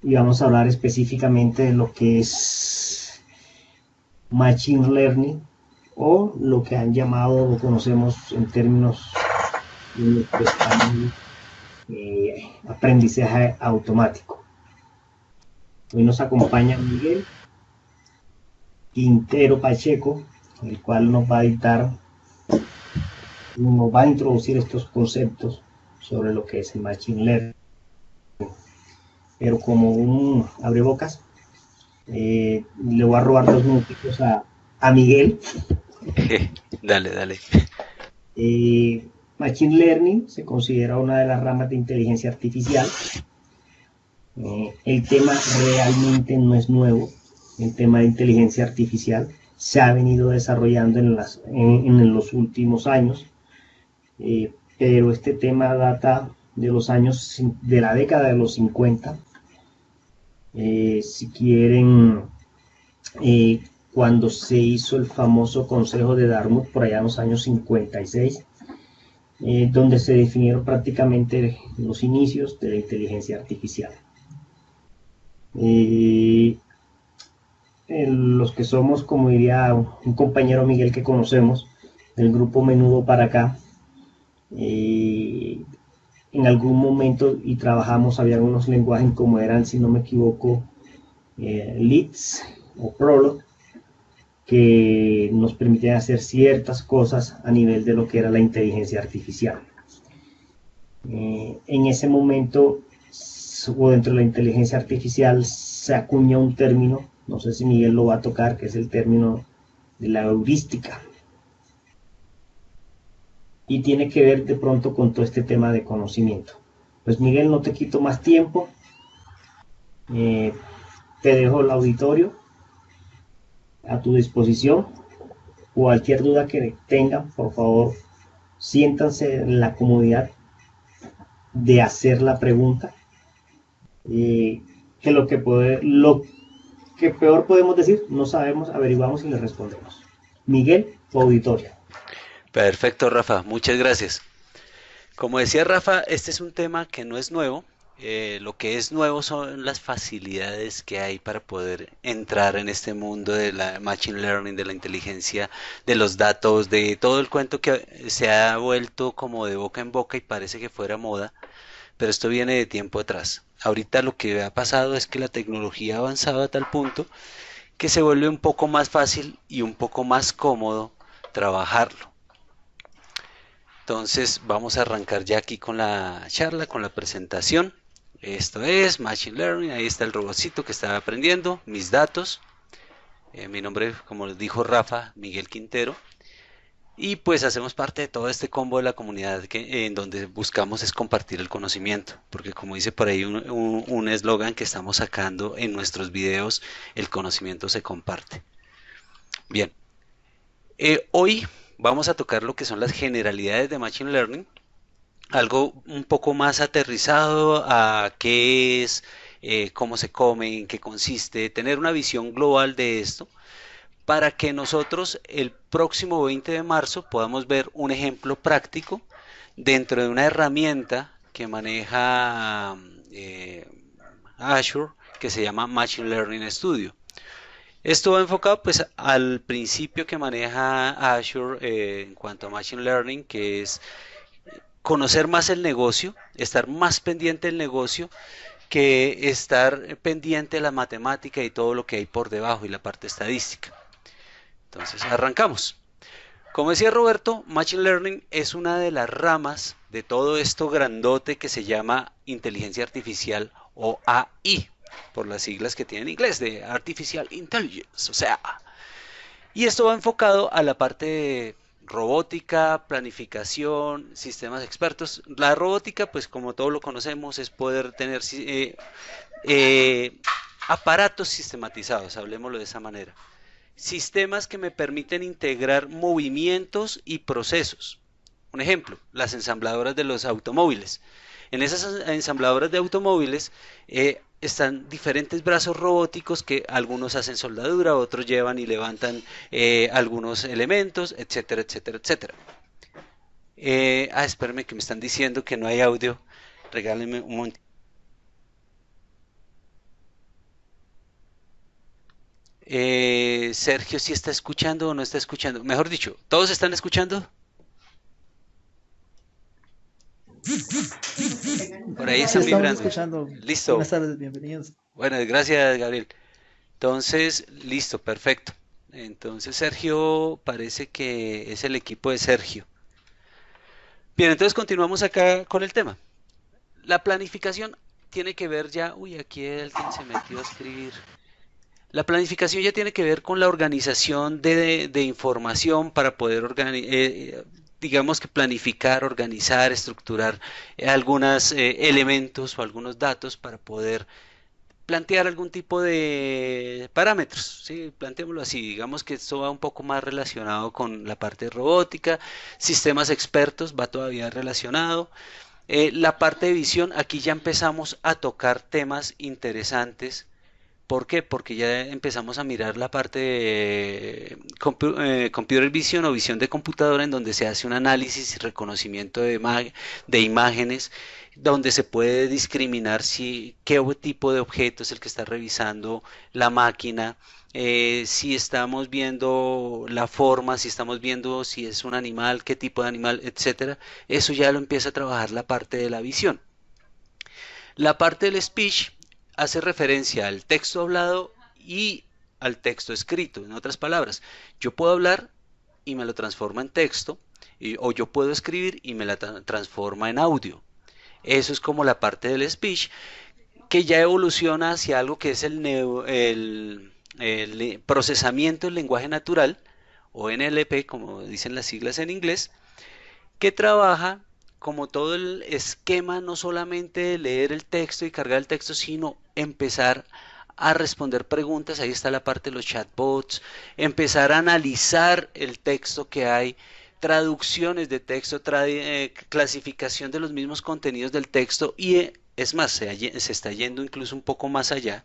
y vamos a hablar específicamente de lo que es Machine Learning o lo que han llamado o conocemos en términos de nuestro español aprendizaje automático. Hoy nos acompaña Miguel Quintero Pacheco, el cual nos va a introducir estos conceptos sobre lo que es el Machine Learning. Pero como un abrebocas, le voy a robar 2 minutos a Miguel. Dale, dale. Machine Learning se considera una de las ramas de inteligencia artificial. El tema realmente no es nuevo. El tema de inteligencia artificial se ha venido desarrollando en los últimos años, pero este tema data de la década de los 50. Si quieren, cuando se hizo el famoso Consejo de Dartmouth por allá en los años 56, donde se definieron prácticamente los inicios de la inteligencia artificial. Los que somos, como diría un compañero Miguel que conocemos, del grupo Menudo para acá, en algún momento y trabajamos, había unos lenguajes como eran, si no me equivoco, Lisp o Prolog, que nos permitían hacer ciertas cosas a nivel de lo que era la inteligencia artificial. En ese momento, o dentro de la inteligencia artificial, se acuña un término, no sé si Miguel lo va a tocar, que es el término de la heurística. Y tiene que ver de pronto con todo este tema de conocimiento. Pues Miguel, no te quito más tiempo, te dejo el auditorio a tu disposición. Cualquier duda que tengan, por favor, siéntanse en la comodidad de hacer la pregunta. Que lo que peor podemos decir, no sabemos, averiguamos y le respondemos. Miguel, tu auditorio. Perfecto, Rafa. Muchas gracias. Como decía Rafa, este es un tema que no es nuevo. Lo que es nuevo son las facilidades que hay para poder entrar en este mundo de la machine learning, de la inteligencia, de los datos, de todo el cuento que se ha vuelto como de boca en boca y parece que fuera moda, pero esto viene de tiempo atrás. Ahorita lo que ha pasado es que la tecnología ha avanzado a tal punto que se vuelve un poco más fácil y un poco más cómodo trabajarlo. Entonces vamos a arrancar ya aquí con la charla, con la presentación. Esto es Machine Learning, ahí está el robotcito que está aprendiendo, mis datos. Mi nombre, como les dijo Rafa, Miguel Quintero. Y pues hacemos parte de todo este combo de la comunidad en donde buscamos es compartir el conocimiento, porque como dice por ahí un eslogan que estamos sacando en nuestros videos, el conocimiento se comparte. Bien, hoy vamos a tocar lo que son las generalidades de Machine Learning, algo un poco más aterrizado a qué es, cómo se come, en qué consiste, tener una visión global de esto, para que nosotros el próximo 20 de marzo podamos ver un ejemplo práctico dentro de una herramienta que maneja Azure que se llama Machine Learning Studio. Esto va enfocado pues al principio que maneja Azure en cuanto a Machine Learning, que es conocer más el negocio, estar más pendiente del negocio que estar pendiente de la matemática y todo lo que hay por debajo y la parte estadística. Entonces, arrancamos. Como decía Roberto, Machine Learning es una de las ramas de todo esto grandote que se llama inteligencia artificial o AI, por las siglas que tiene en inglés de Artificial Intelligence, o sea. Y esto va enfocado a la parte de robótica, planificación, sistemas expertos. La robótica, pues como todos lo conocemos, es poder tener eh, aparatos sistematizados, hablemoslo de esa manera. Sistemas que me permiten integrar movimientos y procesos. Un ejemplo, las ensambladoras de los automóviles. En esas ensambladoras de automóviles están diferentes brazos robóticos que algunos hacen soldadura, otros llevan y levantan algunos elementos, etcétera, etcétera, etcétera. Espérenme que me están diciendo que no hay audio. Regálenme un momento. Sergio, ¿si está escuchando o no está escuchando? Mejor dicho, ¿todos están escuchando? Por ahí Sí, están estamos vibrando. escuchando. Listo. Buenas tardes, bienvenidos. Bueno, gracias, Gabriel. Entonces, listo, perfecto. Entonces, Sergio parece que es el equipo de Sergio. Bien, entonces continuamos acá con el tema. La planificación tiene que ver ya, uy, aquí alguien se metió a escribir. La planificación ya tiene que ver con la organización de información para poder digamos que planificar, organizar, estructurar algunos elementos o algunos datos para poder plantear algún tipo de parámetros, ¿sí? Planteémoslo así, digamos que esto va un poco más relacionado con la parte de robótica, sistemas expertos va todavía relacionado. La parte de visión, aquí ya empezamos a tocar temas interesantes. ¿Por qué? Porque ya empezamos a mirar la parte de computer vision o visión de computadora en donde se hace un análisis y reconocimiento de imágenes, donde se puede discriminar si qué tipo de objeto es el que está revisando la máquina, si estamos viendo la forma, si estamos viendo si es un animal, qué tipo de animal, etcétera. Eso ya lo empieza a trabajar la parte de la visión. La parte del speech hace referencia al texto hablado y al texto escrito. En otras palabras, yo puedo hablar y me lo transforma en texto, o yo puedo escribir y me la transforma en audio. Eso es como la parte del speech, que ya evoluciona hacia algo que es el procesamiento del lenguaje natural, o NLP, como dicen las siglas en inglés, que trabaja como todo el esquema, no solamente de leer el texto y cargar el texto, sino empezar a responder preguntas. Ahí está la parte de los chatbots, empezar a analizar el texto que hay, traducciones de texto, clasificación de los mismos contenidos del texto y es más, se está yendo incluso un poco más allá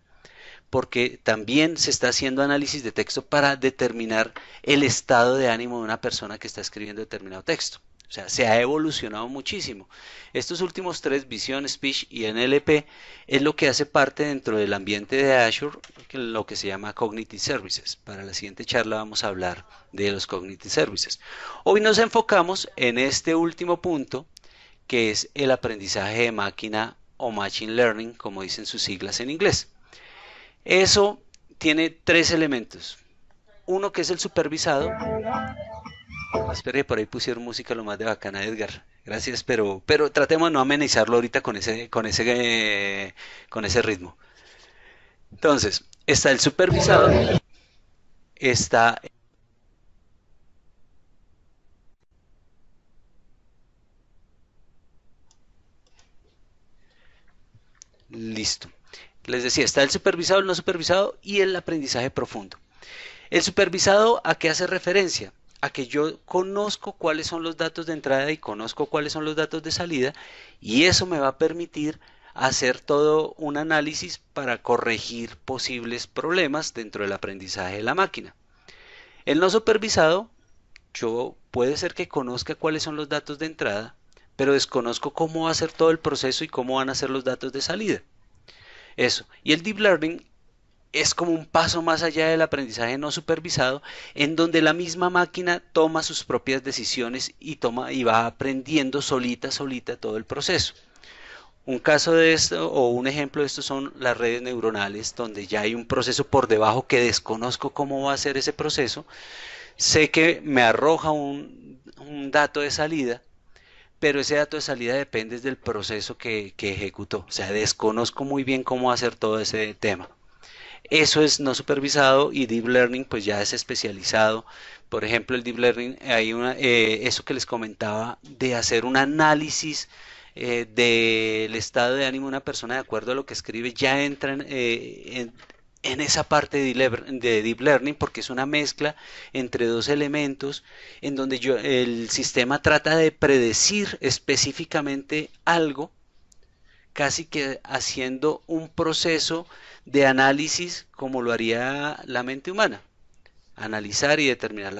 porque también se está haciendo análisis de texto para determinar el estado de ánimo de una persona que está escribiendo determinado texto. O sea, se ha evolucionado muchísimo. Estos últimos tres, Vision, Speech y NLP, es lo que hace parte dentro del ambiente de Azure, lo que se llama Cognitive Services. Para la siguiente charla vamos a hablar de los Cognitive Services. Hoy nos enfocamos en este último punto, que es el aprendizaje de máquina o Machine Learning, como dicen sus siglas en inglés. Eso tiene tres elementos. Uno que es el supervisado. Espero que por ahí pusieron música lo más de bacana, Edgar. Gracias, pero tratemos de no amenizarlo ahorita con ese ritmo. Entonces, está el supervisado, está... Listo. Les decía, está el supervisado, el no supervisado y el aprendizaje profundo. El supervisado, ¿a qué hace referencia? A que yo conozco cuáles son los datos de entrada y conozco cuáles son los datos de salida y eso me va a permitir hacer todo un análisis para corregir posibles problemas dentro del aprendizaje de la máquina. El no supervisado, yo puede ser que conozca cuáles son los datos de entrada, pero desconozco cómo va a ser todo el proceso y cómo van a ser los datos de salida. Eso. Y el deep learning es como un paso más allá del aprendizaje no supervisado, en donde la misma máquina toma sus propias decisiones y va aprendiendo solita todo el proceso. Un caso de esto o un ejemplo de esto son las redes neuronales, donde ya hay un proceso por debajo que desconozco cómo va a ser ese proceso. Sé que me arroja un dato de salida, pero ese dato de salida depende del proceso que ejecutó. O sea, desconozco muy bien cómo hacer todo ese tema. Eso es no supervisado y Deep Learning pues ya es especializado. Por ejemplo, el Deep Learning, hay eso que les comentaba de hacer un análisis del estado de ánimo de una persona de acuerdo a lo que escribe, ya entra en esa parte de Deep Learning porque es una mezcla entre dos elementos en donde el sistema trata de predecir específicamente algo casi que haciendo un proceso de análisis como lo haría la mente humana, analizar y determinar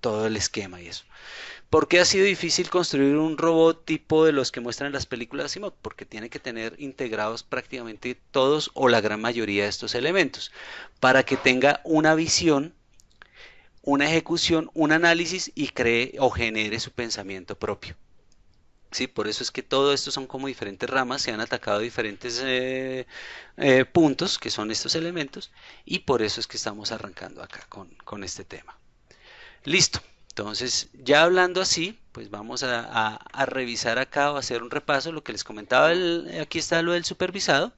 todo el esquema y eso. ¿Por qué ha sido difícil construir un robot tipo de los que muestran en las películas de Asimov? Porque tiene que tener integrados prácticamente todos o la gran mayoría de estos elementos para que tenga una visión, una ejecución, un análisis y cree o genere su pensamiento propio. Sí, por eso es que todo esto son como diferentes ramas, se han atacado diferentes puntos, que son estos elementos, y por eso es que estamos arrancando acá con este tema. Listo. Entonces, ya hablando así, pues vamos a revisar acá o hacer un repaso. Lo que les comentaba, aquí está lo del supervisado.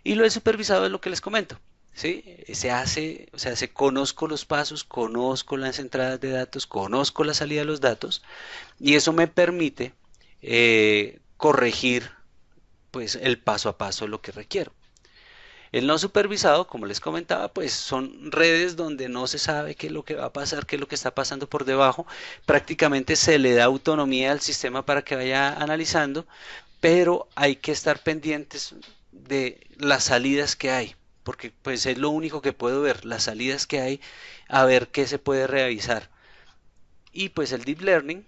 Y lo del supervisado es lo que les comento. ¿Sí? Se hace, o sea, se conozco los pasos, conozco las entradas de datos, conozco la salida de los datos. Y eso me permite corregir pues el paso a paso lo que requiero. El no supervisado, como les comentaba, pues son redes donde no se sabe qué es lo que va a pasar, qué es lo que está pasando por debajo. Prácticamente se le da autonomía al sistema para que vaya analizando, pero hay que estar pendientes de las salidas que hay, porque pues es lo único que puedo ver, las salidas que hay, a ver qué se puede revisar. Y pues el deep learning,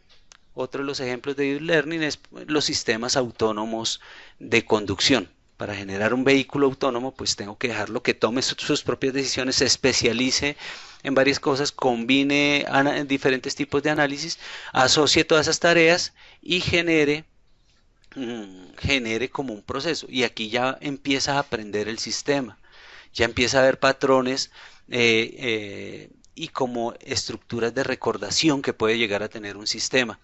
otro de los ejemplos de deep learning es los sistemas autónomos de conducción. Para generar un vehículo autónomo, pues tengo que dejarlo que tome sus propias decisiones, se especialice en varias cosas, combine diferentes tipos de análisis, asocie todas esas tareas y genere como un proceso. Y aquí ya empieza a aprender el sistema, ya empieza a ver patrones y como estructuras de recordación que puede llegar a tener un sistema.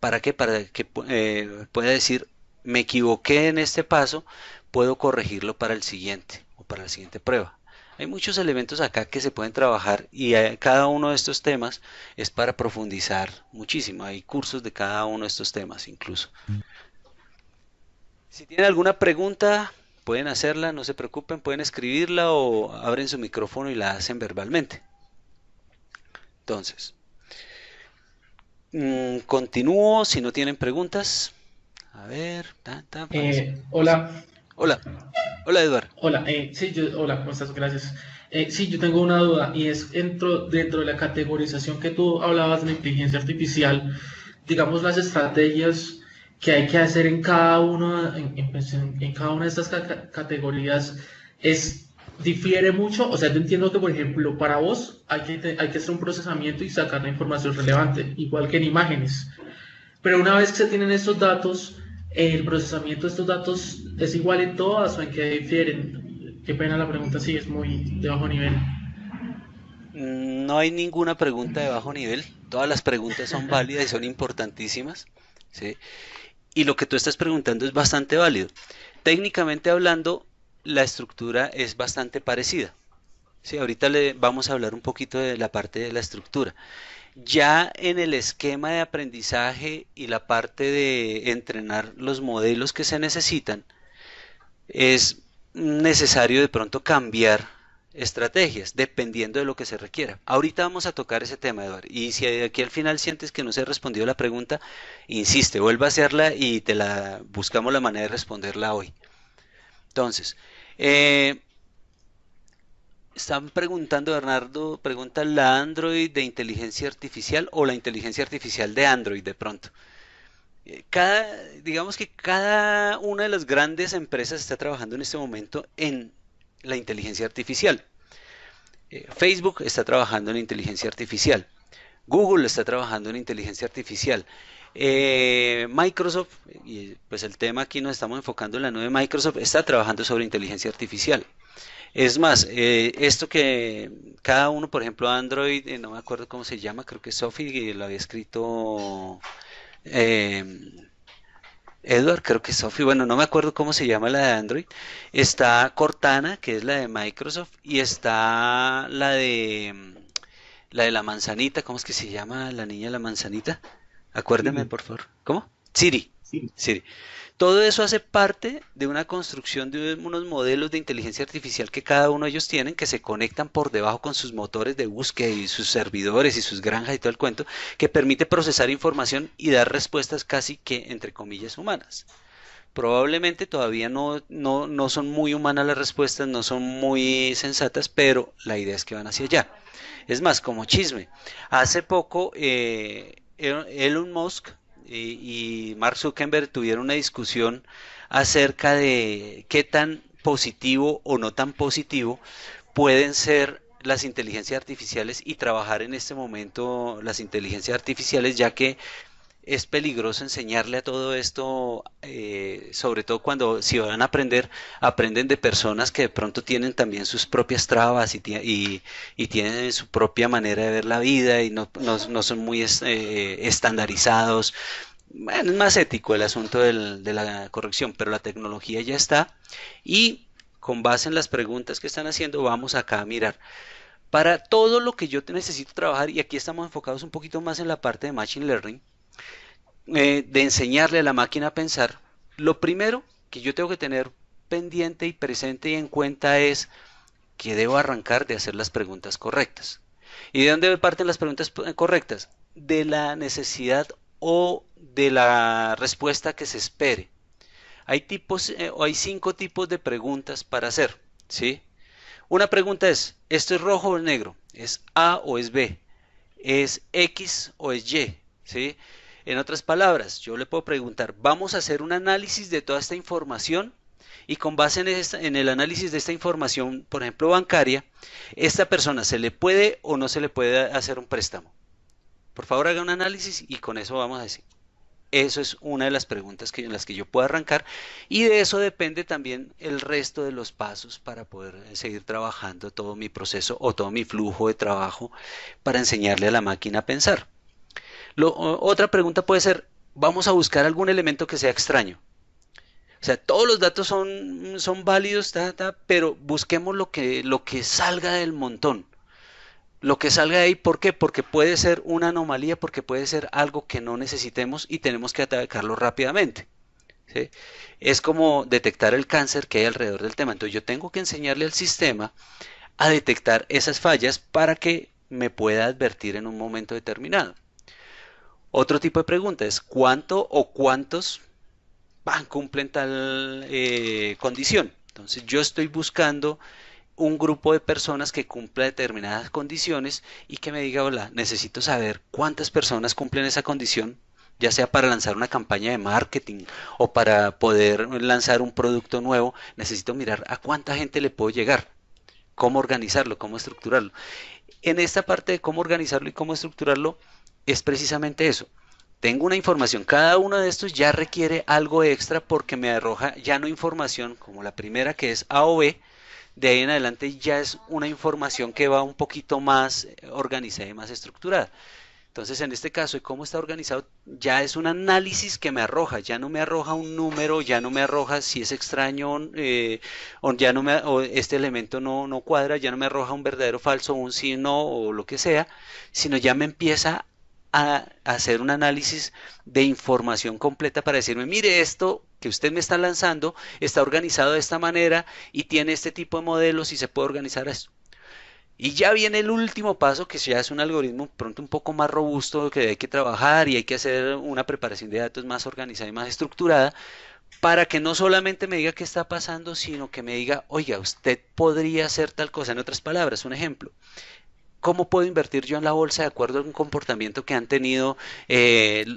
¿Para qué? Para que pueda decir, me equivoqué en este paso, puedo corregirlo para el siguiente o para la siguiente prueba. Hay muchos elementos acá que se pueden trabajar y cada uno de estos temas es para profundizar muchísimo. Hay cursos de cada uno de estos temas incluso. Si tienen alguna pregunta, pueden hacerla, no se preocupen, pueden escribirla o abren su micrófono y la hacen verbalmente. Entonces, continúo si no tienen preguntas. A ver, parece que no. Hola, Hola, hola Eduardo. hola, sí, hola, ¿cómo estás? Gracias. Sí, yo tengo una duda y es dentro de la categorización que tú hablabas de la inteligencia artificial, digamos las estrategias que hay que hacer en cada uno, en cada una de estas categorías difiere mucho. O sea, yo entiendo que, por ejemplo, para vos hay que hacer un procesamiento y sacar la información relevante, igual que en imágenes. Pero una vez que se tienen estos datos, el procesamiento de estos datos es igual en todas o en qué difieren. Qué pena la pregunta, sí, es muy de bajo nivel. No hay ninguna pregunta de bajo nivel. Todas las preguntas son válidas y son importantísimas, ¿sí? Y lo que tú estás preguntando es bastante válido. Técnicamente hablando, la estructura es bastante parecida. Sí, ahorita le vamos a hablar un poquito de la parte de la estructura. Ya en el esquema de aprendizaje y la parte de entrenar los modelos que se necesitan, es necesario de pronto cambiar estrategias dependiendo de lo que se requiera. Ahorita vamos a tocar ese tema, Eduardo. Y si de aquí al final sientes que no se ha respondido la pregunta, insiste, vuelve a hacerla y te la buscamos la manera de responderla hoy. Entonces, eh, están preguntando, Bernardo, pregunta la Android de inteligencia artificial o la inteligencia artificial de Android de pronto. Digamos que cada una de las grandes empresas está trabajando en este momento en la inteligencia artificial. Facebook está trabajando en inteligencia artificial. Google está trabajando en inteligencia artificial. Microsoft, y pues el tema aquí nos estamos enfocando en la nube de Microsoft, está trabajando sobre inteligencia artificial. Es más, esto que cada uno, por ejemplo, Android, no me acuerdo cómo se llama, creo que Sophie, que lo había escrito eh, Edward, creo que Sophie, bueno, no me acuerdo cómo se llama la de Android. Está Cortana, que es la de Microsoft, y está la de la manzanita, ¿cómo es que se llama la niña de la manzanita? Acuérdeme, Siri, por favor. ¿Cómo? Siri. Siri. Siri. Todo eso hace parte de una construcción de unos modelos de inteligencia artificial que cada uno de ellos tienen, que se conectan por debajo con sus motores de búsqueda y sus servidores y sus granjas y todo el cuento, que permite procesar información y dar respuestas casi que, entre comillas, humanas. Probablemente todavía no son muy humanas las respuestas, no son muy sensatas, pero la idea es que van hacia allá. Es más, como chisme, hace poco Elon Musk y Mark Zuckerberg tuvieron una discusión acerca de qué tan positivo o no tan positivo pueden ser las inteligencias artificiales y trabajar en este momento las inteligencias artificiales, ya que es peligroso enseñarle a todo esto, sobre todo cuando si van a aprender, aprenden de personas que de pronto tienen también sus propias trabas y tienen su propia manera de ver la vida y no son muy estandarizados. Bueno, es más ético el asunto de la corrección, pero la tecnología ya está y con base en las preguntas que están haciendo vamos acá a mirar. Para todo lo que yo te necesito trabajar, y aquí estamos enfocados un poquito más en la parte de Machine Learning, de enseñarle a la máquina a pensar, lo primero que yo tengo que tener pendiente y presente y en cuenta es que debo arrancar de hacer las preguntas correctas. ¿Y de dónde parten las preguntas correctas? De la necesidad o de la respuesta que se espere. Hay 5 tipos de preguntas para hacer, ¿sí? Una pregunta es, ¿esto es rojo o es negro? ¿Es A o es B? ¿Es X o es Y? ¿Sí? En otras palabras, yo le puedo preguntar, vamos a hacer un análisis de toda esta información y con base en el análisis de esta información, por ejemplo, bancaria, esta persona se le puede o no se le puede hacer un préstamo. Por favor, haga un análisis y con eso vamos a decir. Eso es una de las preguntas en las que yo puedo arrancar y de eso depende también el resto de los pasos para poder seguir trabajando todo mi proceso o todo mi flujo de trabajo para enseñarle a la máquina a pensar. Otra pregunta puede ser, vamos a buscar algún elemento que sea extraño. O sea, todos los datos son válidos, pero busquemos lo que salga del montón. Lo que salga de ahí, ¿por qué? Porque puede ser una anomalía, porque puede ser algo que no necesitemos y tenemos que atacarlo rápidamente. ¿Sí? Es como detectar el cáncer que hay alrededor del tema. Entonces yo tengo que enseñarle al sistema a detectar esas fallas para que me pueda advertir en un momento determinado. Otro tipo de pregunta es ¿cuánto o cuántos cumplen tal condición? Entonces yo estoy buscando un grupo de personas que cumpla determinadas condiciones y que me diga, hola, necesito saber cuántas personas cumplen esa condición, ya sea para lanzar una campaña de marketing o para poder lanzar un producto nuevo, necesito mirar a cuánta gente le puedo llegar, cómo organizarlo, cómo estructurarlo. En esta parte de cómo organizarlo y cómo estructurarlo es precisamente eso. Tengo una información, cada uno de estos ya requiere algo extra porque me arroja ya no información como la primera que es A o B, de ahí en adelante ya es una información que va un poquito más organizada y más estructurada. Entonces, en este caso, de cómo está organizado, ya es un análisis que me arroja, ya no me arroja un número, ya no me arroja si es extraño, o ya no o este elemento no cuadra, ya no me arroja un verdadero falso, un sí, no, o lo que sea, sino ya me empieza a hacer un análisis de información completa para decirme, mire, esto que usted me está lanzando está organizado de esta manera y tiene este tipo de modelos y se puede organizar esto. Y ya viene el último paso, que ya es un algoritmo pronto un poco más robusto que hay que trabajar y hay que hacer una preparación de datos más organizada y más estructurada para que no solamente me diga qué está pasando, sino que me diga, oiga, usted podría hacer tal cosa. En otras palabras, un ejemplo. ¿Cómo puedo invertir yo en la bolsa de acuerdo a un comportamiento que han tenido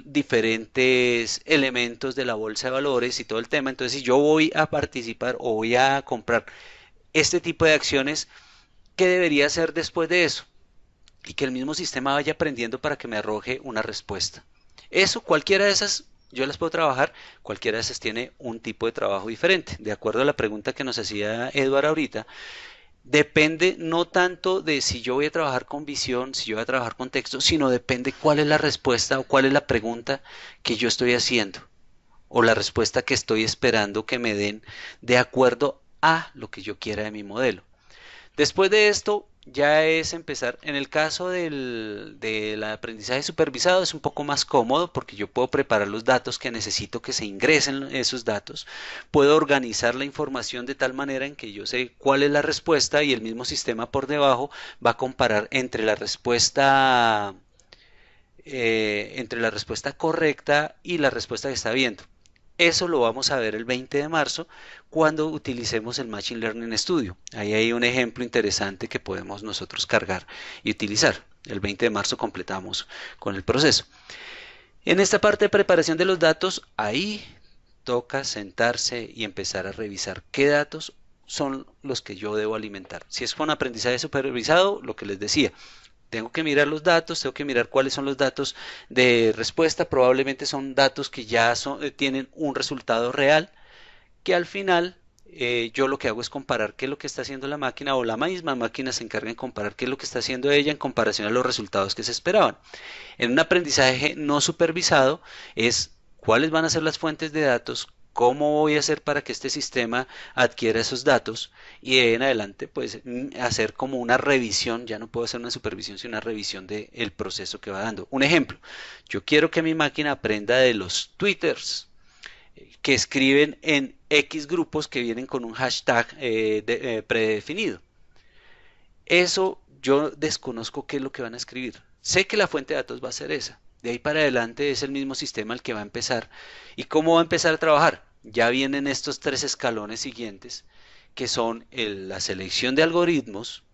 diferentes elementos de la bolsa de valores y todo el tema? Entonces, si yo voy a participar o voy a comprar este tipo de acciones, ¿qué debería hacer después de eso? Y que el mismo sistema vaya aprendiendo para que me arroje una respuesta. Eso, cualquiera de esas, yo las puedo trabajar, cualquiera de esas tiene un tipo de trabajo diferente. De acuerdo a la pregunta que nos hacía Eduard ahorita, depende no tanto de si yo voy a trabajar con visión, si yo voy a trabajar con texto, sino depende cuál es la respuesta o cuál es la pregunta que yo estoy haciendo o la respuesta que estoy esperando que me den de acuerdo a lo que yo quiera de mi modelo. Después de esto ya es empezar, en el caso del aprendizaje supervisado es un poco más cómodo porque yo puedo preparar los datos que necesito que se ingresen esos datos, puedo organizar la información de tal manera en que yo sé cuál es la respuesta y el mismo sistema por debajo va a comparar entre la respuesta correcta y la respuesta que está viendo. Eso lo vamos a ver el 20 de marzo cuando utilicemos el Machine Learning Studio. Ahí hay un ejemplo interesante que podemos nosotros cargar y utilizar. El 20 de marzo completamos con el proceso. En esta parte de preparación de los datos, ahí toca sentarse y empezar a revisar qué datos son los que yo debo alimentar. Si es con aprendizaje supervisado, lo que les decía, tengo que mirar los datos, tengo que mirar cuáles son los datos de respuesta. Probablemente son datos que ya tienen un resultado real, que al final yo lo que hago es comparar qué es lo que está haciendo la máquina, o la misma máquina se encarga de comparar qué es lo que está haciendo ella en comparación a los resultados que se esperaban. En un aprendizaje no supervisado es cuáles van a ser las fuentes de datos, cómo voy a hacer para que este sistema adquiera esos datos, y de ahí en adelante pues hacer como una revisión. Ya no puedo hacer una supervisión sino una revisión del proceso que va dando. Un ejemplo, yo quiero que mi máquina aprenda de los twitters que escriben en X grupos que vienen con un hashtag predefinido. Eso yo desconozco qué es lo que van a escribir. Sé que la fuente de datos va a ser esa. De ahí para adelante es el mismo sistema el que va a empezar. ¿Y cómo va a empezar a trabajar? Ya vienen estos 3 escalones siguientes, que son la selección de algoritmos,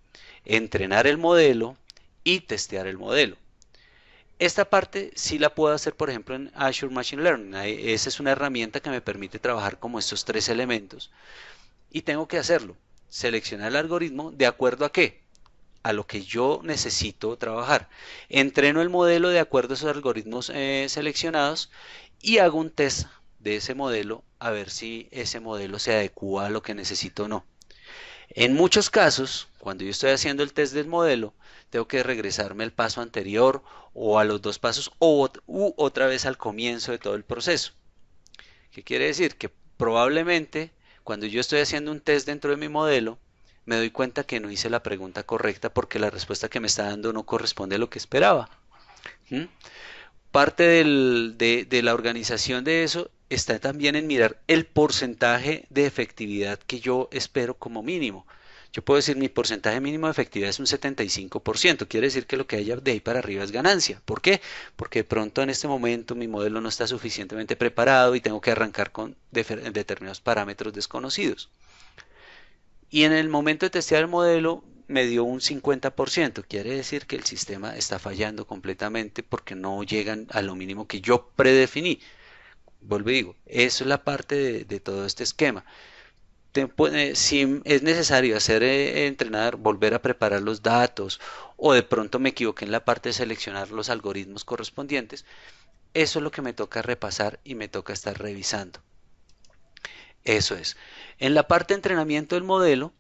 entrenar el modelo y testear el modelo. Esta parte sí la puedo hacer, por ejemplo, en Azure Machine Learning. Esa es una herramienta que me permite trabajar como estos 3 elementos. Y tengo que hacerlo. Seleccionar el algoritmo de acuerdo a qué, a lo que yo necesito trabajar. Entreno el modelo de acuerdo a esos algoritmos seleccionados y hago un test de ese modelo a ver si ese modelo se adecua a lo que necesito o no. En muchos casos, cuando yo estoy haciendo el test del modelo, tengo que regresarme al paso anterior o a los 2 pasos u otra vez al comienzo de todo el proceso. ¿Qué quiere decir? Que probablemente cuando yo estoy haciendo un test dentro de mi modelo, me doy cuenta que no hice la pregunta correcta porque la respuesta que me está dando no corresponde a lo que esperaba. ¿Mm? Parte de la organización de eso está también en mirar el porcentaje de efectividad que yo espero como mínimo. Yo puedo decir mi porcentaje mínimo de efectividad es un 75%. Quiere decir que lo que haya de ahí para arriba es ganancia. ¿Por qué? Porque de pronto en este momento mi modelo no está suficientemente preparado y tengo que arrancar con determinados parámetros desconocidos. Y en el momento de testear el modelo me dio un 50%. Quiere decir que el sistema está fallando completamente porque no llegan a lo mínimo que yo predefiní. Vuelvo y digo, eso es la parte de todo este esquema. Si es necesario hacer entrenar, volver a preparar los datos, o de pronto me equivoqué en la parte de seleccionar los algoritmos correspondientes, eso es lo que me toca repasar y me toca estar revisando. Eso es. En la parte de entrenamiento del modelo,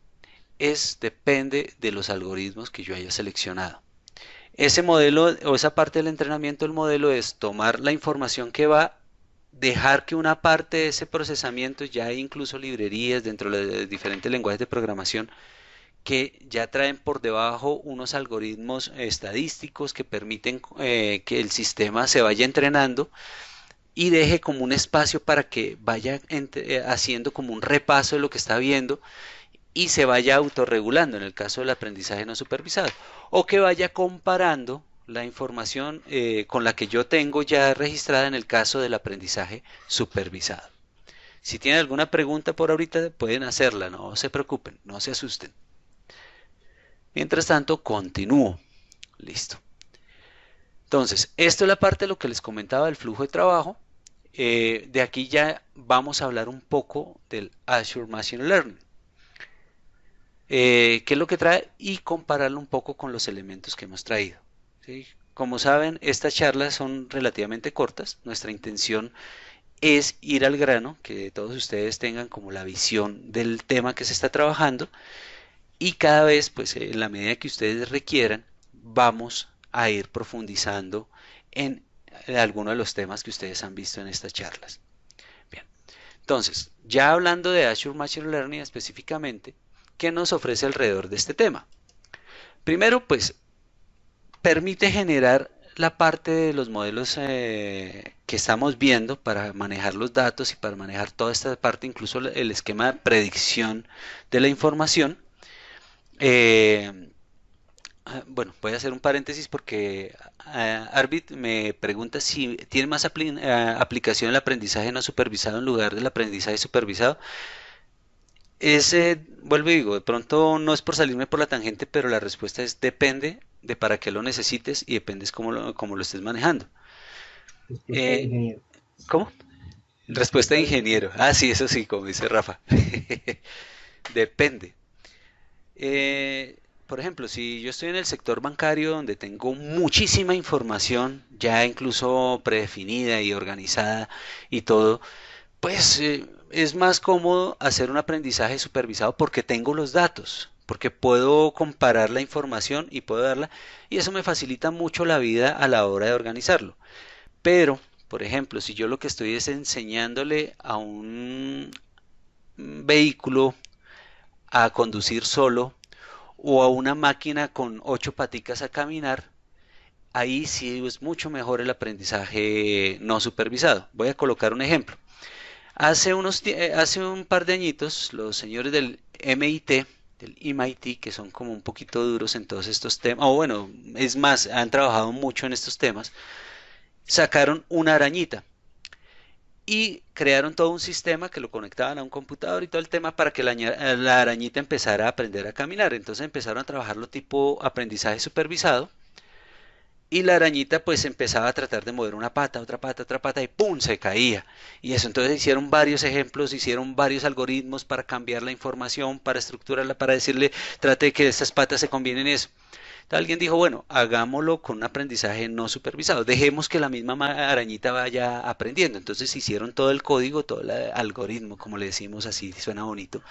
depende de los algoritmos que yo haya seleccionado. Ese modelo o esa parte del entrenamiento del modelo es tomar la información que va, dejar que una parte de ese procesamiento, ya hay incluso librerías dentro de los diferentes lenguajes de programación que ya traen por debajo unos algoritmos estadísticos que permiten que el sistema se vaya entrenando y deje como un espacio para que vaya haciendo como un repaso de lo que está viendo y se vaya autorregulando en el caso del aprendizaje no supervisado, o que vaya comparando la información con la que yo tengo ya registrada en el caso del aprendizaje supervisado. Si tienen alguna pregunta por ahorita pueden hacerla, no se preocupen, no se asusten. Mientras tanto, continúo. Listo. Entonces, esto es la parte de lo que les comentaba del flujo de trabajo. De aquí ya vamos a hablar un poco del Azure Machine Learning. Qué es lo que trae y compararlo un poco con los elementos que hemos traído. ¿Sí? Como saben, estas charlas son relativamente cortas. Nuestra intención es ir al grano, que todos ustedes tengan como la visión del tema que se está trabajando, y cada vez, pues en la medida que ustedes requieran, vamos a ir profundizando en algunos de los temas que ustedes han visto en estas charlas. Bien, entonces, ya hablando de Azure Machine Learning específicamente, ¿qué nos ofrece alrededor de este tema? Primero, pues, permite generar la parte de los modelos que estamos viendo para manejar los datos y para manejar toda esta parte, incluso el esquema de predicción de la información. Bueno, voy a hacer un paréntesis porque Arvid me pregunta si tiene más aplicación el aprendizaje no supervisado en lugar del aprendizaje supervisado. Vuelvo y digo, de pronto no es por salirme por la tangente, pero la respuesta es depende de para qué lo necesites y dependes cómo lo estés manejando. Respuesta de Eh, ingeniero. ¿Cómo? Respuesta Respuesta de de ingeniero. ingeniero. Ah, sí, eso sí, como dice Rafa. Depende. Por ejemplo, si yo estoy en el sector bancario donde tengo muchísima información ya incluso predefinida y organizada y todo, pues es más cómodo hacer un aprendizaje supervisado porque tengo los datos, porque puedo comparar la información y puedo darla, y eso me facilita mucho la vida a la hora de organizarlo. Pero, por ejemplo, si yo lo que estoy es enseñándole a un vehículo a conducir solo o a una máquina con 8 paticas a caminar, ahí sí es mucho mejor el aprendizaje no supervisado. Voy a colocar un ejemplo. Hace un par de añitos, los señores del MIT, del MIT, que son como un poquito duros en todos estos temas, o bueno, es más, han trabajado mucho en estos temas, sacaron una arañita y crearon todo un sistema que lo conectaban a un computador y todo el tema para que la arañita empezara a aprender a caminar. Entonces empezaron a trabajarlo tipo aprendizaje supervisado y la arañita pues empezaba a tratar de mover una pata, otra pata y ¡pum! Se caía. Y eso, entonces hicieron varios ejemplos, hicieron varios algoritmos para cambiar la información, para estructurarla, para decirle, trate de que estas patas se combinen en eso. Entonces alguien dijo, bueno, hagámoslo con un aprendizaje no supervisado, dejemos que la misma arañita vaya aprendiendo. Entonces hicieron todo el código, todo el algoritmo, como le decimos así, suena bonito,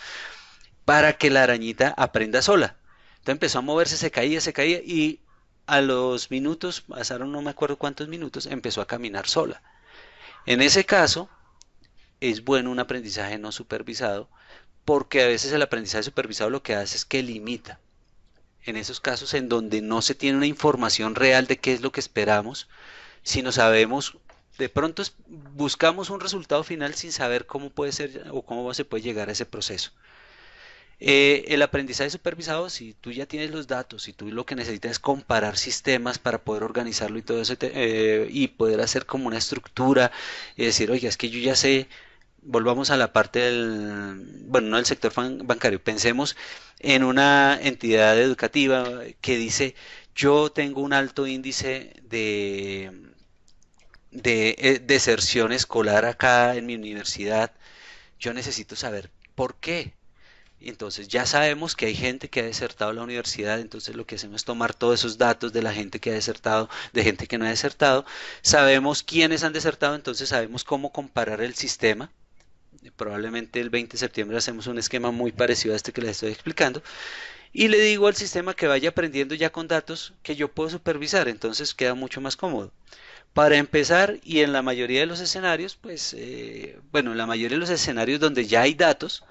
para que la arañita aprenda sola. Entonces empezó a moverse, se caía y a los minutos, pasaron no me acuerdo cuántos minutos, empezó a caminar sola. En ese caso, es bueno un aprendizaje no supervisado, porque a veces el aprendizaje supervisado lo que hace es que limita. En esos casos en donde no se tiene una información real de qué es lo que esperamos, sino sabemos, de pronto buscamos un resultado final sin saber cómo puede ser o cómo se puede llegar a ese proceso. El aprendizaje supervisado, si tú ya tienes los datos, si tú lo que necesitas es comparar sistemas para poder organizarlo y todo eso, y poder hacer como una estructura y decir, oye, es que yo ya sé, volvamos a la parte del, bueno, no del sector bancario, pensemos en una entidad educativa que dice, yo tengo un alto índice de deserción escolar acá en mi universidad, yo necesito saber por qué. Y entonces ya sabemos que hay gente que ha desertado la universidad, entonces lo que hacemos es tomar todos esos datos de la gente que ha desertado, de gente que no ha desertado, sabemos quiénes han desertado, entonces sabemos cómo comparar el sistema. Probablemente el 20 de septiembre hacemos un esquema muy parecido a este que les estoy explicando y le digo al sistema que vaya aprendiendo ya con datos que yo puedo supervisar, entonces queda mucho más cómodo. Para empezar, y en la mayoría de los escenarios, pues, bueno, en la mayoría de los escenarios donde ya hay datos,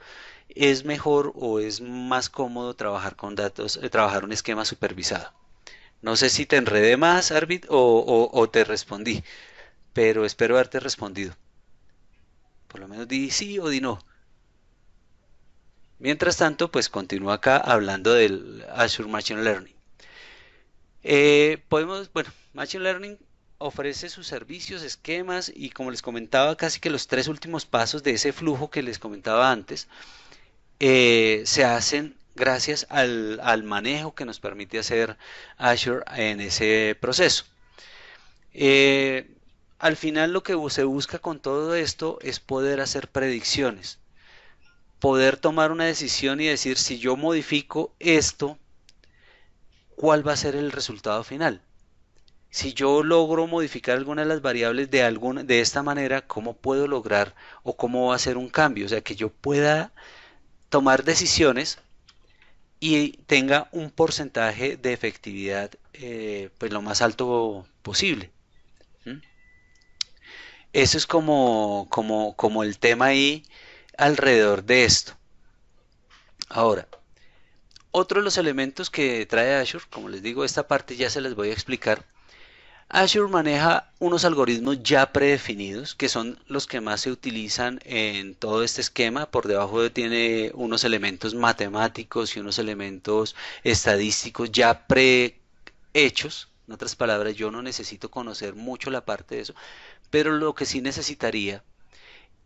es mejor o es más cómodo trabajar con datos, trabajar un esquema supervisado. No sé si te enredé más, Arvid, o te respondí, pero espero haberte respondido. Por lo menos di sí o di no. Mientras tanto, pues continúo acá hablando del Azure Machine Learning. Bueno, Machine Learning ofrece sus servicios, esquemas y como les comentaba, casi que los tres últimos pasos de ese flujo que les comentaba antes, se hacen gracias al manejo que nos permite hacer Azure en ese proceso. Eh, Al final lo que se busca con todo esto es poder hacer predicciones, poder tomar una decisión y decir si yo modifico esto, ¿cuál va a ser el resultado final? Si yo logro modificar alguna de las variables de esta manera, ¿cómo puedo lograr o cómo va a ser un cambio? O sea, que yo pueda tomar decisiones y tenga un porcentaje de efectividad pues lo más alto posible. ¿Mm? Eso es como el tema ahí alrededor de esto. Ahora, otro de los elementos que trae Azure, como les digo, esta parte ya se les voy a explicar. Azure maneja unos algoritmos ya predefinidos, que son los que más se utilizan en todo este esquema. Por debajo tiene unos elementos matemáticos y unos elementos estadísticos ya prehechos. En otras palabras, yo no necesito conocer mucho la parte de eso, pero lo que sí necesitaría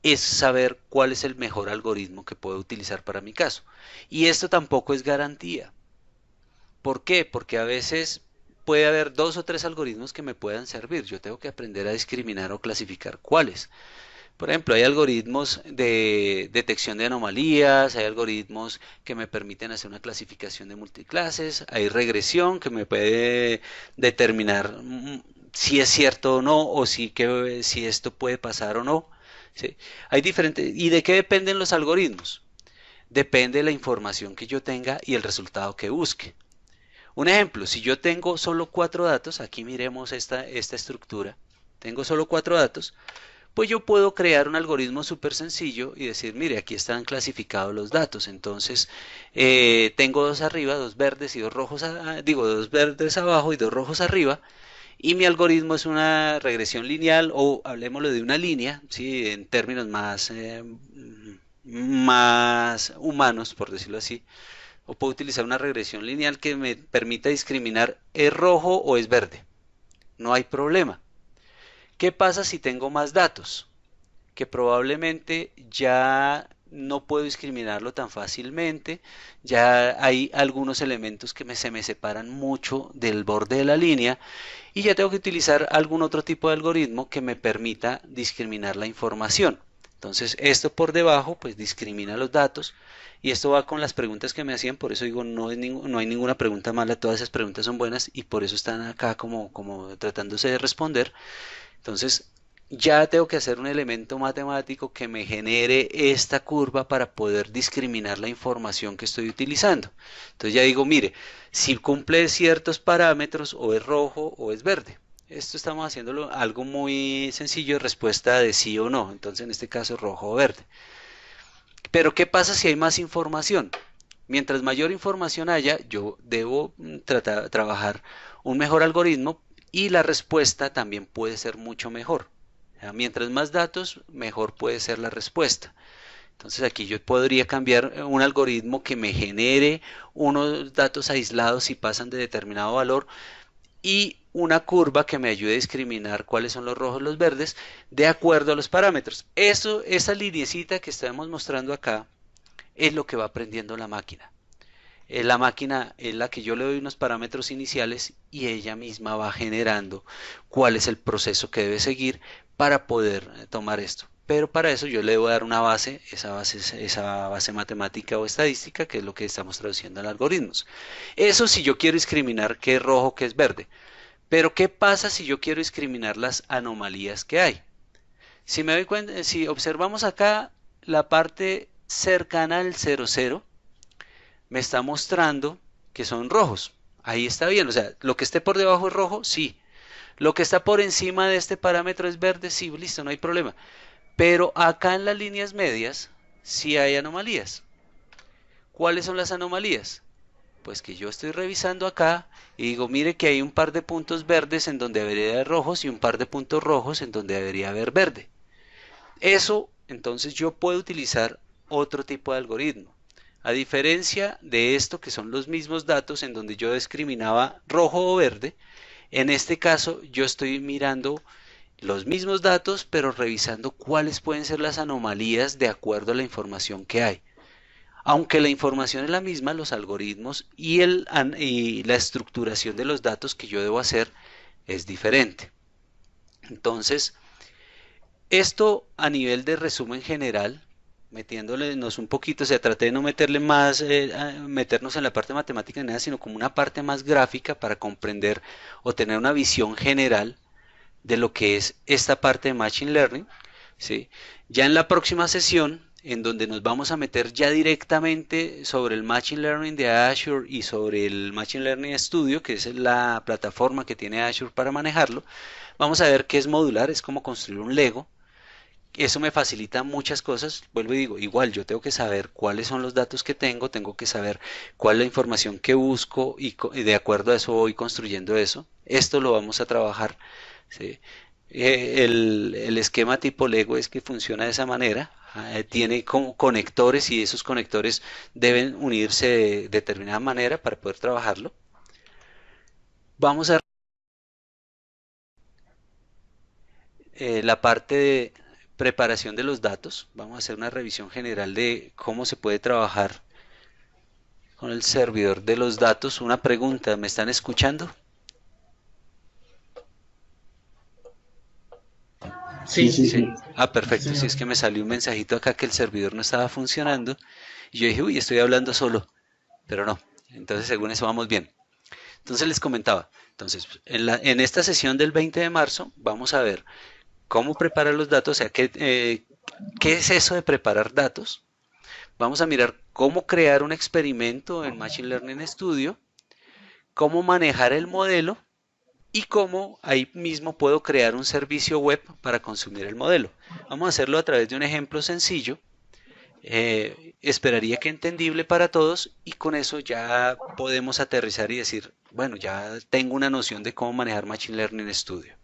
es saber cuál es el mejor algoritmo que puedo utilizar para mi caso. Y esto tampoco es garantía. ¿Por qué? Porque a veces puede haber 2 o 3 algoritmos que me puedan servir. Yo tengo que aprender a discriminar o clasificar cuáles. Por ejemplo, hay algoritmos de detección de anomalías, hay algoritmos que me permiten hacer una clasificación de multiclases, hay regresión que me puede determinar si es cierto o no, o si esto puede pasar o no. ¿Sí? Hay diferentes. ¿Y de qué dependen los algoritmos? Depende de la información que yo tenga y el resultado que busque. Un ejemplo, si yo tengo solo 4 datos, aquí miremos esta estructura, tengo solo 4 datos, pues yo puedo crear un algoritmo súper sencillo y decir, mire, aquí están clasificados los datos. Entonces, tengo 2 arriba, 2 verdes y 2 rojos, digo, 2 verdes abajo y 2 rojos arriba. Y mi algoritmo es una regresión lineal o hablemoslo de una línea, ¿sí? En términos más humanos, por decirlo así. O puedo utilizar una regresión lineal que me permita discriminar es rojo o es verde. No hay problema. ¿Qué pasa si tengo más datos? Que probablemente ya no puedo discriminarlo tan fácilmente, ya hay algunos elementos que se me separan mucho del borde de la línea y ya tengo que utilizar algún otro tipo de algoritmo que me permita discriminar la información. Entonces esto por debajo pues discrimina los datos y esto va con las preguntas que me hacían, por eso digo no hay ninguna pregunta mala, todas esas preguntas son buenas y por eso están acá como tratándose de responder. Entonces, ya tengo que hacer un elemento matemático que me genere esta curva para poder discriminar la información que estoy utilizando. Entonces ya digo, mire, si cumple ciertos parámetros o es rojo o es verde. Esto estamos haciéndolo algo muy sencillo, respuesta de sí o no. Entonces en este caso rojo o verde. Pero ¿qué pasa si hay más información? Mientras mayor información haya, yo debo trabajar un mejor algoritmo y la respuesta también puede ser mucho mejor. Mientras más datos, mejor puede ser la respuesta. Entonces aquí yo podría cambiar un algoritmo que me genere unos datos aislados si pasan de determinado valor y una curva que me ayude a discriminar cuáles son los rojos y los verdes de acuerdo a los parámetros. Esa liniecita que estamos mostrando acá es lo que va aprendiendo la máquina. La máquina es la que yo le doy unos parámetros iniciales y ella misma va generando cuál es el proceso que debe seguir para poder tomar esto. Pero para eso yo le debo dar una base, esa base matemática o estadística, que es lo que estamos traduciendo en algoritmos. Eso si yo quiero discriminar qué es rojo, qué es verde. Pero ¿qué pasa si yo quiero discriminar las anomalías que hay? Si me doy cuenta, si observamos acá la parte cercana al 00, me está mostrando que son rojos. Ahí está bien, o sea, lo que esté por debajo es rojo, sí. Lo que está por encima de este parámetro es verde, sí, listo, no hay problema. Pero acá en las líneas medias sí hay anomalías. ¿Cuáles son las anomalías? Pues que yo estoy revisando acá y digo, mire que hay un par de puntos verdes en donde debería haber rojos y un par de puntos rojos en donde debería haber verde. Eso, entonces yo puedo utilizar otro tipo de algoritmo. A diferencia de esto, que son los mismos datos en donde yo discriminaba rojo o verde, en este caso yo estoy mirando los mismos datos, pero revisando cuáles pueden ser las anomalías de acuerdo a la información que hay. Aunque la información es la misma, los algoritmos y la estructuración de los datos que yo debo hacer es diferente. Entonces, esto a nivel de resumen general, metiéndolenos un poquito, o sea, traté de no meterle más, meternos en la parte matemática ni nada, sino como una parte más gráfica para comprender o tener una visión general de lo que es esta parte de Machine Learning, ¿sí? Ya en la próxima sesión, en donde nos vamos a meter ya directamente sobre el Machine Learning de Azure y sobre el Machine Learning Studio, que es la plataforma que tiene Azure para manejarlo, vamos a ver qué es modular, es como construir un Lego. Eso me facilita muchas cosas. Vuelvo y digo, igual yo tengo que saber cuáles son los datos que tengo que saber cuál es la información que busco y de acuerdo a eso voy construyendo eso. Esto lo vamos a trabajar, ¿sí? El esquema tipo Lego es que funciona de esa manera. Tiene como conectores y esos conectores deben unirse de determinada manera para poder trabajarlo. Vamos a la parte de preparación de los datos. Vamos a hacer una revisión general de cómo se puede trabajar con el servidor de los datos. Una pregunta, ¿me están escuchando? Sí, Sí, sí, Sí. sí. Ah, sí, perfecto. Sí, señor. es que me salió un mensajito acá que el servidor no estaba funcionando. Y yo dije, uy, estoy hablando solo. Pero no. Entonces, según eso vamos bien. Entonces les comentaba. Entonces, en esta sesión del 20 de marzo vamos a ver cómo preparar los datos, o sea, qué es eso de preparar datos. Vamos a mirar cómo crear un experimento en Machine Learning Studio, cómo manejar el modelo y cómo ahí mismo puedo crear un servicio web para consumir el modelo. Vamos a hacerlo a través de un ejemplo sencillo. Esperaría que entendible para todos y con eso ya podemos aterrizar y decir, bueno, ya tengo una noción de cómo manejar Machine Learning Studio.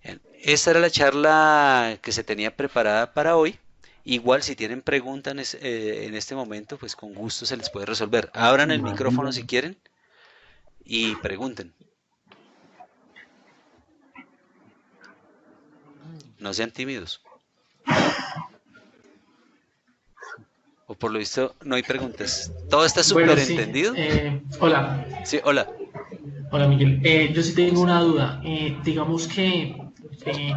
Bien, esta era la charla que se tenía preparada para hoy. Igual si tienen preguntas en este momento, pues con gusto se les puede resolver. Abran el micrófono si Vale. quieren y pregunten. No sean tímidos. O por lo visto no hay preguntas. ¿Todo está Bueno, súper sí. entendido? Hola, Sí, hola. hola Miguel. Yo sí tengo una duda. Digamos que eh,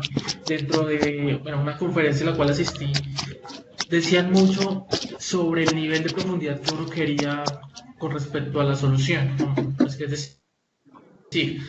dentro de bueno, una conferencia a la cual asistí, decían mucho sobre el nivel de profundidad que uno quería con respecto a la solución, ¿no? Pues, es decir,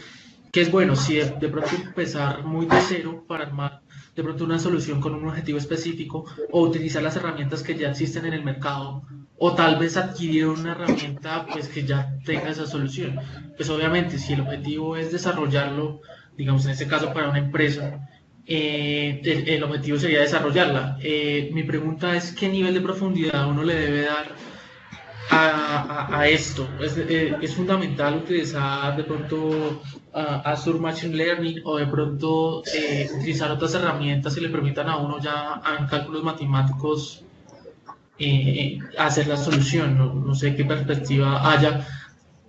que es bueno si de pronto empezar muy de cero para armar de pronto una solución con un objetivo específico o utilizar las herramientas que ya existen en el mercado o tal vez adquirir una herramienta pues que ya tenga esa solución. Pues obviamente si el objetivo es desarrollarlo, digamos en este caso para una empresa, el objetivo sería desarrollarla. Mi pregunta es qué nivel de profundidad uno le debe dar a esto. Es fundamental utilizar de pronto Azure Machine Learning o de pronto utilizar otras herramientas que le permitan a uno ya en cálculos matemáticos hacer la solución. No, no sé qué perspectiva haya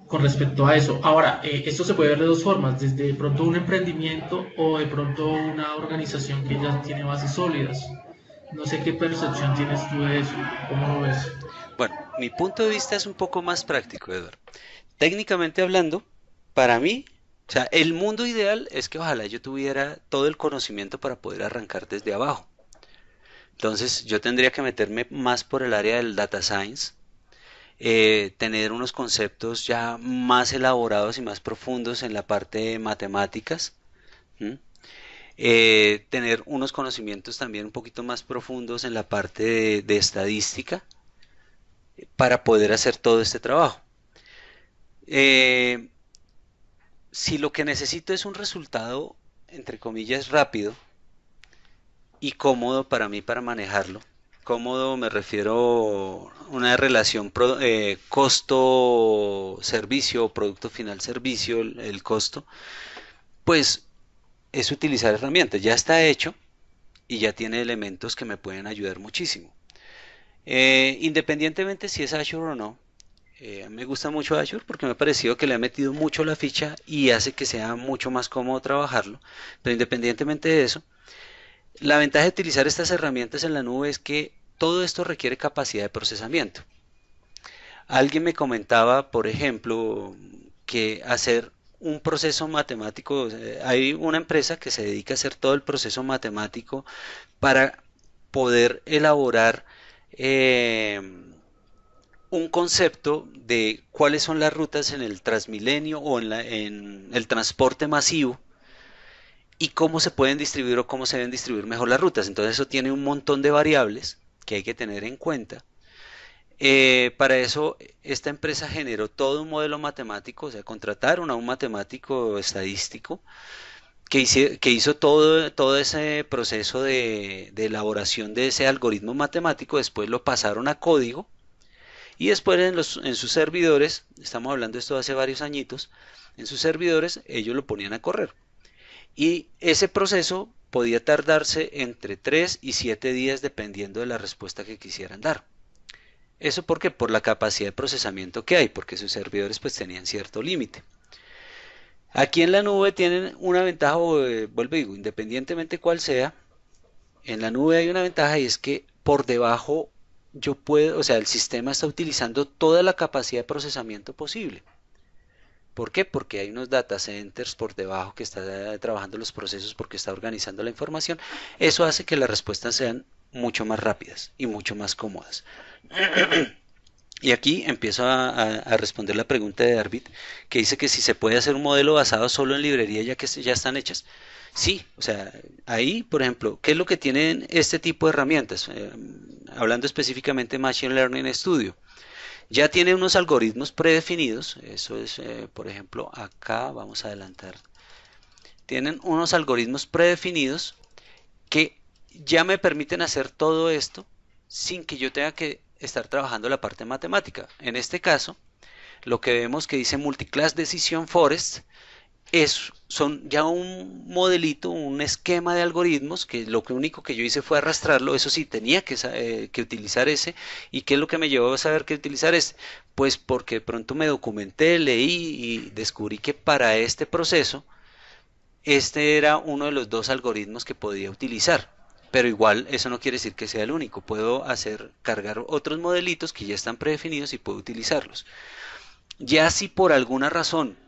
con respecto a eso. Ahora, esto se puede ver de dos formas, desde de pronto un emprendimiento o de pronto una organización que ya tiene bases sólidas. No sé qué percepción tienes tú de eso, cómo lo ves. Bueno, mi punto de vista es un poco más práctico, Eduardo. Técnicamente hablando, para mí, o sea, el mundo ideal es que ojalá yo tuviera todo el conocimiento para poder arrancar desde abajo. Entonces, yo tendría que meterme más por el área del data science, tener unos conceptos ya más elaborados y más profundos en la parte de matemáticas, ¿m? Tener unos conocimientos también un poquito más profundos en la parte de estadística para poder hacer todo este trabajo. Eh, si lo que necesito es un resultado, entre comillas, rápido y cómodo para mí para manejarlo, cómodo me refiero a una relación costo-servicio o producto final-servicio, el costo, pues es utilizar herramientas. Ya está hecho y ya tiene elementos que me pueden ayudar muchísimo. Independientemente si es Azure o no, me gusta mucho Azure porque me ha parecido que le ha metido mucho la ficha y hace que sea mucho más cómodo trabajarlo. Pero independientemente de eso, la ventaja de utilizar estas herramientas en la nube es que todo esto requiere capacidad de procesamiento. Alguien me comentaba, por ejemplo, que hacer un proceso matemático, hay una empresa que se dedica a hacer todo el proceso matemático para poder elaborar eh, un concepto de cuáles son las rutas en el Transmilenio o en el transporte masivo y cómo se pueden distribuir o cómo se deben distribuir mejor las rutas. Entonces eso tiene un montón de variables que hay que tener en cuenta. Para eso esta empresa generó todo un modelo matemático, o sea, contrataron a un matemático estadístico que hizo todo ese proceso de elaboración de ese algoritmo matemático, después lo pasaron a código y después en sus servidores, estamos hablando de esto hace varios añitos, en sus servidores ellos lo ponían a correr. Y ese proceso podía tardarse entre 3 y 7 días dependiendo de la respuesta que quisieran dar. ¿Eso por qué? Por la capacidad de procesamiento que hay, porque sus servidores pues tenían cierto límite. Aquí en la nube tienen una ventaja, vuelvo y digo, independientemente cuál sea, en la nube hay una ventaja y es que por debajo yo puedo, o sea, el sistema está utilizando toda la capacidad de procesamiento posible. ¿Por qué? Porque hay unos data centers por debajo que está trabajando los procesos porque está organizando la información. Eso hace que las respuestas sean mucho más rápidas y mucho más cómodas. Y aquí empiezo a responder la pregunta de Arvid, que dice que si se puede hacer un modelo basado solo en librería ya que ya están hechas. Sí, o sea, ahí, por ejemplo, ¿qué es lo que tienen este tipo de herramientas? Hablando específicamente de Machine Learning Studio. Ya tiene unos algoritmos predefinidos, eso es, por ejemplo, acá vamos a adelantar. Tienen unos algoritmos predefinidos que ya me permiten hacer todo esto sin que yo tenga que estar trabajando la parte matemática. En este caso, lo que vemos que dice Multiclass Decision Forest son ya un modelito, un esquema de algoritmos que lo único que yo hice fue arrastrarlo. Eso sí, tenía que utilizar ese. ¿Y qué es lo que me llevó a saber que utilizar ese? Pues porque de pronto me documenté, leí y descubrí que para este proceso este era uno de los dos algoritmos que podía utilizar. Pero igual eso no quiere decir que sea el único. Puedo cargar otros modelitos que ya están predefinidos y puedo utilizarlos. Ya si por alguna razón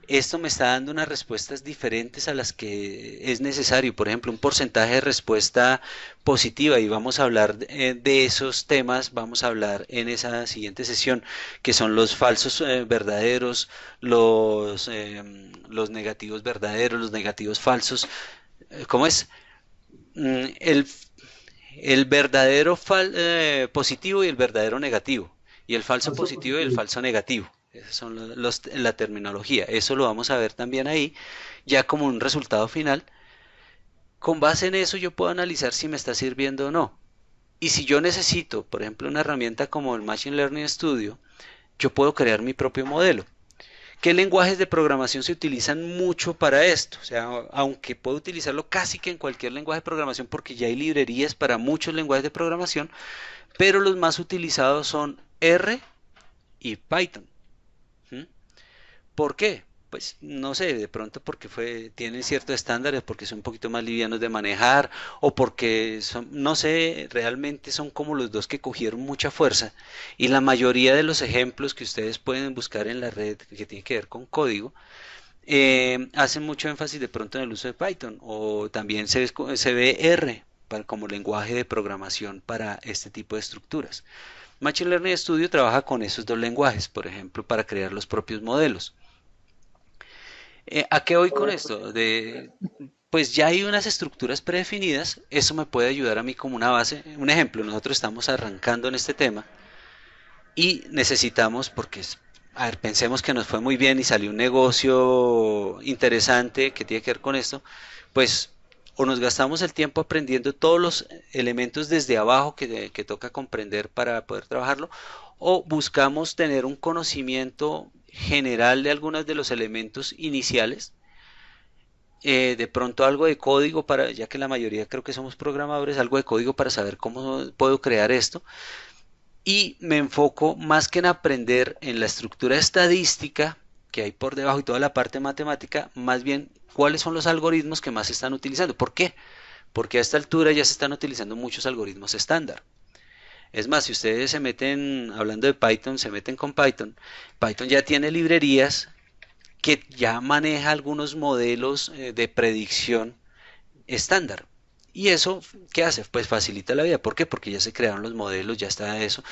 esto me está dando unas respuestas diferentes a las que es necesario, por ejemplo, un porcentaje de respuesta positiva, y vamos a hablar de esos temas, vamos a hablar en esa siguiente sesión, que son los falsos verdaderos, los negativos verdaderos, los negativos falsos. ¿Cómo es? Mm, el verdadero positivo y el verdadero negativo, y el falso Falso positivo y el positivo. falso negativo. Esa son la terminología. Eso lo vamos a ver también ahí, ya como un resultado final. Con base en eso yo puedo analizar si me está sirviendo o no. Y si yo necesito, por ejemplo, una herramienta como el Machine Learning Studio, yo puedo crear mi propio modelo. ¿Qué lenguajes de programación se utilizan mucho para esto? O sea, aunque puedo utilizarlo casi que en cualquier lenguaje de programación porque ya hay librerías para muchos lenguajes de programación, pero los más utilizados son R y Python. ¿Mm? ¿Por qué? Pues no sé, de pronto porque tienen ciertos estándares, porque son un poquito más livianos de manejar, o porque son, no sé, realmente son como los dos que cogieron mucha fuerza. Y la mayoría de los ejemplos que ustedes pueden buscar en la red que tienen que ver con código, hacen mucho énfasis de pronto en el uso de Python, o también se ve R como lenguaje de programación para este tipo de estructuras. Machine Learning Studio trabaja con esos dos lenguajes, por ejemplo, para crear los propios modelos. ¿A qué voy con esto? Pues ya hay unas estructuras predefinidas, eso me puede ayudar a mí como una base. Un ejemplo, nosotros estamos arrancando en este tema y necesitamos, a ver, pensemos que nos fue muy bien y salió un negocio interesante que tiene que ver con esto, pues o nos gastamos el tiempo aprendiendo todos los elementos desde abajo que toca comprender para poder trabajarlo, o buscamos tener un conocimiento general de algunos de los elementos iniciales, de pronto algo de código para, ya que la mayoría creo que somos programadores, algo de código para saber cómo puedo crear esto, y me enfoco más que en aprender en la estructura estadística que hay por debajo y toda la parte matemática, más bien cuáles son los algoritmos que más se están utilizando. ¿Por qué? Porque a esta altura ya se están utilizando muchos algoritmos estándar. Es más, si ustedes se meten, hablando de Python, se meten con Python, Python ya tiene librerías que ya maneja algunos modelos de predicción estándar. ¿Y eso qué hace? Pues facilita la vida. ¿Por qué? Porque ya se crearon los modelos, ya está eso.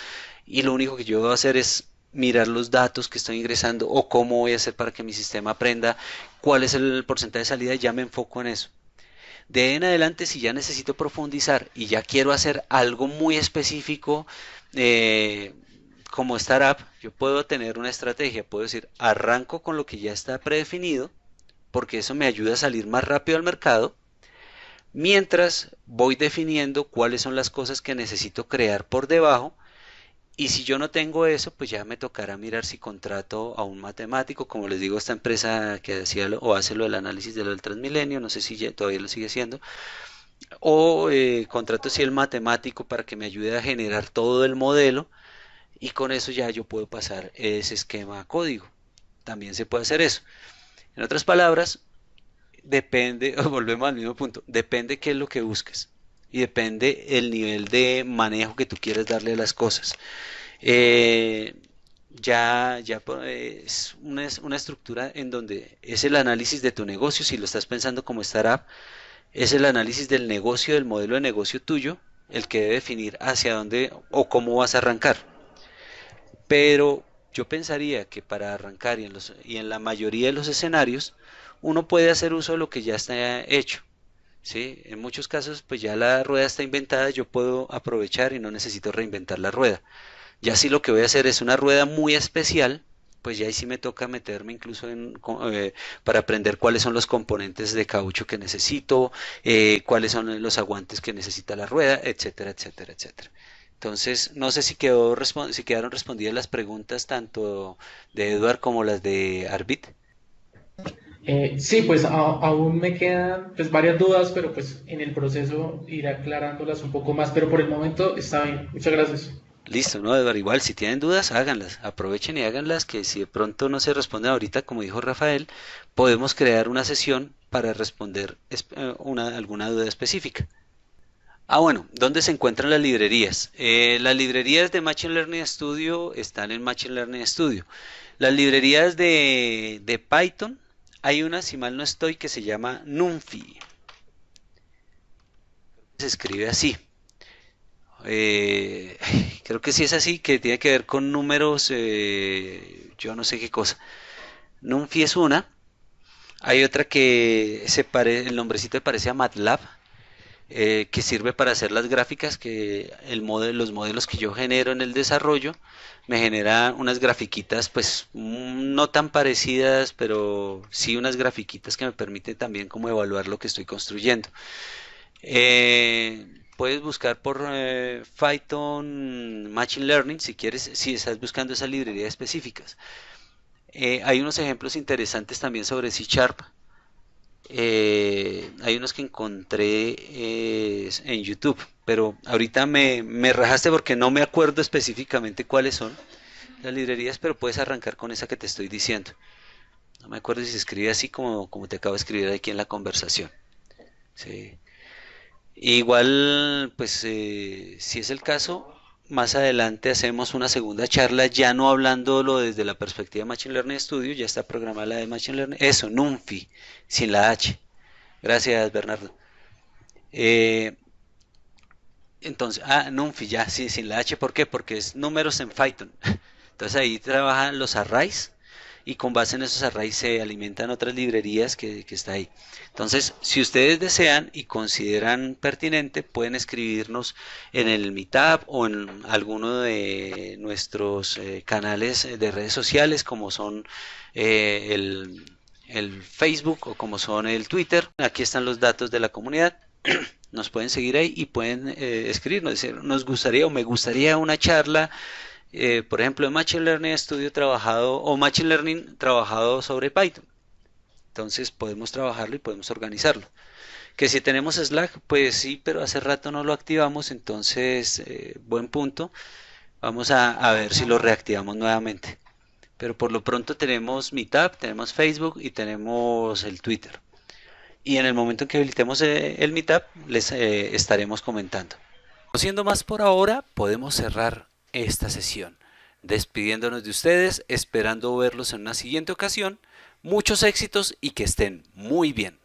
Y lo único que yo voy a hacer es mirar los datos que estoy ingresando o cómo voy a hacer para que mi sistema aprenda cuál es el porcentaje de salida y ya me enfoco en eso. De ahí en adelante, si ya necesito profundizar y ya quiero hacer algo muy específico, eh, como startup, yo puedo tener una estrategia, puedo decir, arranco con lo que ya está predefinido, porque eso me ayuda a salir más rápido al mercado, mientras voy definiendo cuáles son las cosas que necesito crear por debajo. Y si yo no tengo eso, pues ya me tocará mirar si contrato a un matemático, como les digo, esta empresa que hacía o hace lo del análisis de lo del Transmilenio, no sé si todavía lo sigue haciendo, o contrato si el matemático para que me ayude a generar todo el modelo, y con eso ya yo puedo pasar ese esquema a código. También se puede hacer eso. En otras palabras, depende, volvemos al mismo punto, depende qué es lo que busques y depende el nivel de manejo que tú quieres darle a las cosas. Eh, es una estructura en donde es el análisis de tu negocio, si lo estás pensando como startup, es el análisis del negocio, del modelo de negocio tuyo, el que debe definir hacia dónde o cómo vas a arrancar. Pero yo pensaría que para arrancar y en la mayoría de los escenarios, uno puede hacer uso de lo que ya está hecho. ¿Sí? En muchos casos, pues ya la rueda está inventada, yo puedo aprovechar y no necesito reinventar la rueda. Ya si lo que voy a hacer es una rueda muy especial, pues ya ahí sí me toca meterme incluso para aprender cuáles son los componentes de caucho que necesito, cuáles son los aguantes que necesita la rueda, etcétera, etcétera, etcétera. Entonces, no sé si quedaron respondidas las preguntas tanto de Eduard como las de Arvid. Sí, pues aún me quedan pues varias dudas, pero pues en el proceso iré aclarándolas un poco más, pero por el momento está bien. Muchas gracias. Listo, ¿no, Eduardo? Igual, si tienen dudas, háganlas, aprovechen y háganlas, que si de pronto no se responden ahorita, como dijo Rafael, podemos crear una sesión para responder alguna duda específica. Ah, bueno, ¿dónde se encuentran las librerías? Las librerías de Machine Learning Studio están en Machine Learning Studio. Las librerías de Python, hay una, si mal no estoy, que se llama NumPy. Se escribe así. Eh, Creo que sí es así, que tiene que ver con números, yo no sé qué cosa. NumPy es una. Hay otra que el nombrecito se parece a MATLAB, que sirve para hacer las gráficas, que los modelos que yo genero en el desarrollo me generan unas grafiquitas, pues no tan parecidas, pero sí unas grafiquitas que me permiten también como evaluar lo que estoy construyendo. Puedes buscar por Python Machine Learning si quieres, si estás buscando esas librerías específicas. Hay unos ejemplos interesantes también sobre C Sharp. Hay unos que encontré en YouTube, pero ahorita me rajaste porque no me acuerdo específicamente cuáles son las librerías, pero puedes arrancar con esa que te estoy diciendo. No me acuerdo si se escribe así como te acabo de escribir aquí en la conversación. Sí. Igual, pues si es el caso, más adelante hacemos una segunda charla, ya no hablándolo desde la perspectiva de Machine Learning Studio, ya está programada la de Machine Learning, eso, NumPy, sin la H. Gracias, Bernardo. Eh, NumPy, ya, sí, sin la H, ¿por qué? Porque es números en Python. Entonces ahí trabajan los arrays y con base en esos arrays se alimentan otras librerías que está ahí. Entonces, si ustedes desean y consideran pertinente, pueden escribirnos en el Meetup o en alguno de nuestros canales de redes sociales, como son el Facebook o como son el Twitter. Aquí están los datos de la comunidad. Nos pueden seguir ahí y pueden escribirnos, decir, nos gustaría o me gustaría una charla, por ejemplo, de Machine Learning Studio trabajado o Machine Learning trabajado sobre Python. Entonces podemos trabajarlo y podemos organizarlo. Que si tenemos Slack, pues sí, pero hace rato no lo activamos, entonces buen punto. Vamos a ver si lo reactivamos nuevamente. Pero por lo pronto tenemos Meetup, tenemos Facebook y tenemos el Twitter. Y en el momento en que habilitemos el Meetup, les estaremos comentando. No siendo más por ahora, podemos cerrar esta sesión. Despidiéndonos de ustedes, esperando verlos en una siguiente ocasión. Muchos éxitos y que estén muy bien.